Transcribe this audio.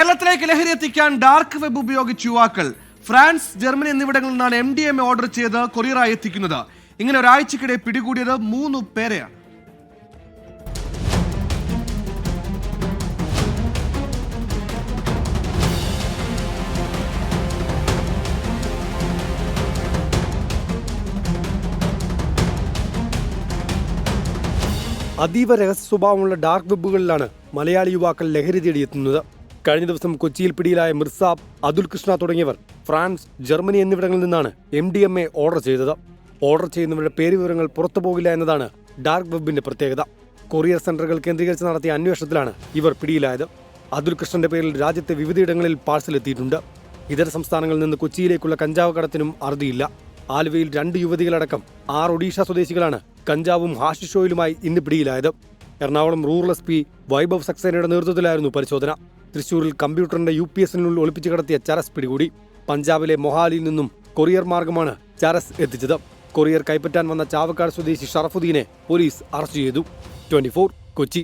കേരളത്തിലേക്ക് ലഹരി എത്തിക്കാൻ ഡാർക്ക് വെബ് ഉപയോഗിച്ച് യുവാക്കൾ ഫ്രാൻസ്, ജർമ്മനി എന്നിവിടങ്ങളിൽ നിന്നാണ് MDMA ഓർഡർ ചെയ്ത് കൊറിയറായി എത്തിക്കുന്നത്. ഇങ്ങനെ ഒരാഴ്ചക്കിടെ പിടികൂടിയത് 3 പേരെയാണ്. അതീവ രഹസ്യ സ്വഭാവമുള്ള ഡാർക്ക് വെബുകളിലാണ് മലയാളി യുവാക്കൾ ലഹരി തേടിയെത്തുന്നത്. കഴിഞ്ഞ ദിവസം കൊച്ചിയിൽ പിടിയിലായ മിർസാബ്, അതുൽ കൃഷ്ണ തുടങ്ങിയവർ ഫ്രാൻസ്, ജർമ്മനി എന്നിവിടങ്ങളിൽ നിന്നാണ് MDMA ഓർഡർ ചെയ്തത്. ഓർഡർ ചെയ്യുന്നവരുടെ പേരുവിവരങ്ങൾ പുറത്തു പോകില്ല എന്നതാണ് ഡാർക്ക് വെബിന്റെ പ്രത്യേകത. കൊറിയർ സെന്ററുകൾ കേന്ദ്രീകരിച്ച് നടത്തിയ അന്വേഷണത്തിലാണ് ഇവർ പിടിയിലായത്. അതുൽ കൃഷ്ണന്റെ പേരിൽ രാജ്യത്തെ വിവിധയിടങ്ങളിൽ പാഴ്സൽ എത്തിയിട്ടുണ്ട്. ഇതര സംസ്ഥാനങ്ങളിൽ നിന്ന് കൊച്ചിയിലേക്കുള്ള കഞ്ചാവ് കടത്തിനും അറുതിയില്ല. ആലുവയിൽ 2 യുവതികളടക്കം 6 ഒഡീഷ സ്വദേശികളാണ് കഞ്ചാവും ഹാഷിഷോയിലുമായി ഇന്ന് പിടിയിലായത്. എറണാകുളം റൂറൽ SP വൈഭവ് സക്സേനയുടെ നേതൃത്വത്തിലായിരുന്നു പരിശോധന. തൃശൂരിൽ കമ്പ്യൂട്ടറിന്റെ UPS-നുള്ളിൽ ഒളിപ്പിച്ചു കടത്തിയ ചരസ് പിടികൂടി. പഞ്ചാബിലെ മൊഹാലിയിൽ നിന്നും കൊറിയർ മാർഗമാണ് ചരസ് എത്തിച്ചത്. കൊറിയർ കൈപ്പറ്റാൻ വന്ന ചാവക്കാട് സ്വദേശി ഷറഫുദ്ദീനെ പോലീസ് അറസ്റ്റ് ചെയ്തു. 24 കൊച്ചി.